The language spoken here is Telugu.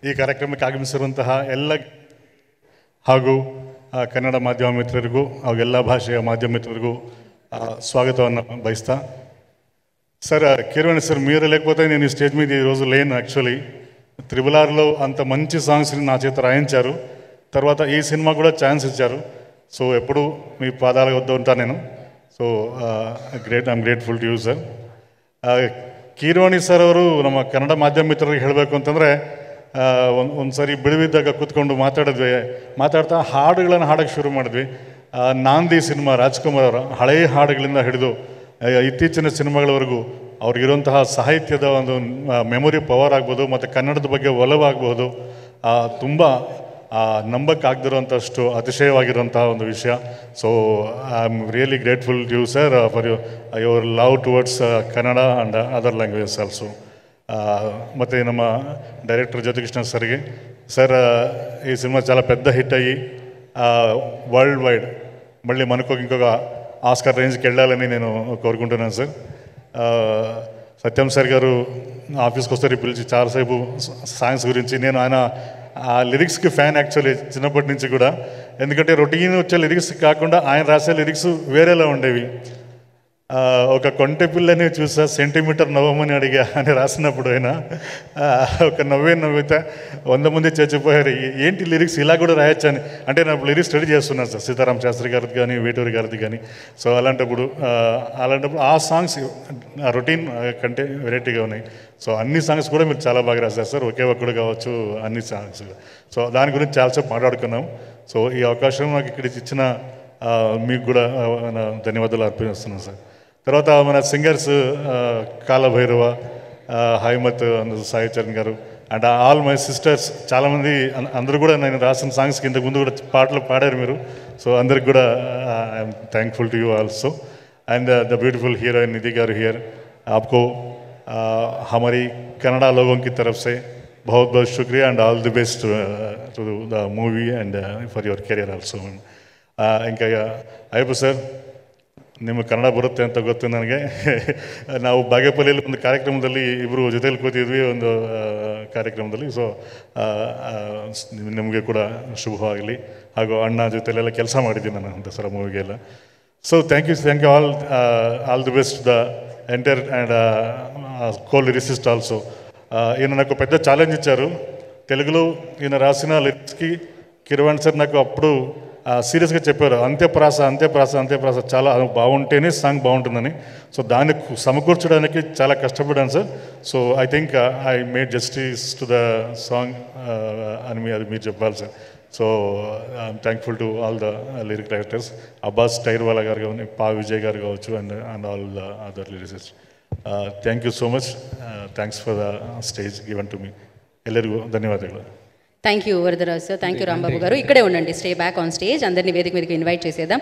ಈ ಕಾರ್ಯಕ್ರಮಕ್ಕೆ ಆಗಮಿಸಿರುವಂತಹ ಎಲ್ಲ ಹಾಗೂ ಕನ್ನಡ ಮಾಧ್ಯಮ ಮಿತ್ರರಿಗೂ ಹಾಗೂ ಎಲ್ಲ ಭಾಷೆಯ ಮಾಧ್ಯಮ ಮಿತ್ರರಿಗೂ స్వాగతాన్ని బయస్తా సార్ కీరవాణి సార్ మీరు లేకపోతే నేను ఈ స్టేజ్ మీద ఈరోజు లేను. యాక్చువల్లీ త్రిబుల్ అంత మంచి సాంగ్స్ని నా చేత రాయించారు. తర్వాత ఈ సినిమా కూడా ఛాన్స్ ఇచ్చారు. సో ఎప్పుడు మీ పాదాల వద్ద ఉంటాను నేను. So I am grateful to you sir. Keeravani sir ಅವರು ನಮ್ಮ ಕನ್ನಡ ಮಾಧ್ಯಮ ಮಿತ್ರರಿಗೆ ಹೇಳಬೇಕು ಅಂತಂದರೆ ಒಂದು ಸಾರಿ ಬಿಡುವಿದ್ದಾಗ ಕೂತ್ಕೊಂಡು ಮಾತಾಡ್ತಾ ಹಾಡುಗಳನ್ನು ಹಾಡೋಕ್ಕೆ ಶುರು ಮಾಡಿದ್ವಿ. ನಾಂದಿ ಸಿನಿಮಾ ರಾಜ್ಕುಮಾರ್ ಅವರ ಹಳೆಯ ಹಾಡುಗಳಿಂದ ಹಿಡಿದು ಇತ್ತೀಚಿನ ಸಿನಿಮಾಗಳವರೆಗೂ ಅವ್ರಿಗಿರುವಂತಹ ಸಾಹಿತ್ಯದ ಒಂದು ಮೆಮೊರಿ ಪವರ್ ಆಗ್ಬೋದು ಮತ್ತು ಕನ್ನಡದ ಬಗ್ಗೆ ಒಲವಾಗಬಹುದು. ತುಂಬ ನಂಬಕ್ಕಾಗದಿರೋಂಥಷ್ಟು ಅತಿಶಯವಾಗಿರುವಂತಹ ಒಂದು ವಿಷಯ. So I am really grateful to you sir for your love towards Kannada and other languages also. ಮತ್ತು ನಮ್ಮ డైరెక్టర్ జ్యోతికృష్ణ ಸರ್ಗೆ సార్ ఈ సినిమా చాలా పెద్ద హిట్ అయ్యి వరల్డ్ వైడ్ మళ్ళీ మనకు ఇంకొక ఆస్కార్ రేంజ్కి వెళ్ళాలని నేను కోరుకుంటున్నాను సార్. సత్యం సార్ గారు ఆఫీస్కి వస్తారు పిలిచి చాలాసేపు సాంగ్స్ గురించి నేను ఆయన ఆ లిరిక్స్కి ఫ్యాన్ యాక్చువల్లీ చిన్నప్పటి నుంచి కూడా. ఎందుకంటే రొటీన్ వచ్చే లిరిక్స్ కాకుండా ఆయన రాసే లిరిక్స్ వేరేలా ఉండేవి. ఒక కొంటె పిల్లని చూసా సెంటీమీటర్ నవ్వమని అడిగా అని రాసినప్పుడు అయినా ఒక నవ్వితే 100 మంది చచ్చిపోయారు. ఏంటి లిరిక్స్ ఇలా కూడా రాయొచ్చు అని. అంటే నేను లిరిక్స్ స్టడీ చేస్తున్నాను సార్, సీతారాం శాస్త్రి గారిది కానీ వేటూరి గారిది కానీ. సో అలాంటప్పుడు ఆ సాంగ్స్ రొటీన్ కంటే వెరైటీగా ఉన్నాయి. సో అన్ని సాంగ్స్ కూడా మీరు చాలా బాగా రాశారు సార్. ఒకే ఒక్కడు కావచ్చు అన్ని సాంగ్స్. సో దాని గురించి చాలాసేపు మాట్లాడుకున్నాం. సో ఈ అవకాశం నాకు ఇక్కడ ఇచ్చిన మీకు కూడా ధన్యవాదాలు అర్పిస్తున్నాను సార్. తర్వాత మన సింగర్స్ కాలభైరవ, హైమత్, సాయి చరణ్ గారు అండ్ ఆల్ మై సిస్టర్స్ చాలామంది అందరూ కూడా నేను రాసిన సాంగ్స్కి ఇంతకు ముందు కూడా పాటలు పాడారు మీరు. సో అందరికి కూడా I'm thankful to you also. And the beautiful heroine Nidhi garu here, आपको हमारी कन्नड़ा लोगों की तरफ से बहुत बहुत शुक्रिया and all the best to the movie and for your career also. ఇంకా ಅಯ್ಯಪ್ಪ ಸರ್, ನಿಮಗೆ ಕನ್ನಡ ಬರುತ್ತೆ ಅಂತ ಗೊತ್ತು ನನಗೆ. ನಾವು ಬಾಗೇಪಲ್ಲಿಯಲ್ಲಿ ಒಂದು ಕಾರ್ಯಕ್ರಮದಲ್ಲಿ ಇಬ್ಬರು ಜೊತೆಲಿ ಕೂತಿದ್ವಿ ಒಂದು ಕಾರ್ಯಕ್ರಮದಲ್ಲಿ. ಸೊ ನಿಮಗೆ ಕೂಡ ಶುಭವಾಗಲಿ. ಹಾಗೂ ಅಣ್ಣ ಜೊತೆಲೆಲ್ಲ ಕೆಲಸ ಮಾಡಿದ್ದೀನಿ ನಾನು ದಸರಾ ಮೂವಿಗೆಲ್ಲ. So thank you all the best the entire and co lyricist also. ఈయన నాకు పెద్ద ఛాలెంజ్ ఇచ్చారు. తెలుగులో ఈయన రాసిన లిరిక్స్కి కీరవాణి సార్ నాకు అప్పుడు సీరియస్గా చెప్పారు, అంత్యప్రాస చాలా బాగుంటేనే సాంగ్ బాగుంటుందని. సో దాన్ని సమకూర్చడానికి చాలా కష్టపడ్డాను sir. So I think I made justice to the song అని అది మీరు చెప్పాలి sir. So I'm thankful to all the lyric writers, Abbas Tyrewala garu కానీ, పా విజయ్ గారు కావచ్చు and all the other lyricist. Thank you so much. Thanks for the stage given to me. ಎಲ್ಲರಿಗೂ ధన్యవాదాలు. Thank you Varadaraju sir. Thank you Rambabu garu. ఇక్కడే ఉండండి, స్టే బ్యాక్ ఆన్ స్టేజ్. అందరినీ వేదిక మీదకి ఇన్వైట్ చేసేద్దాం.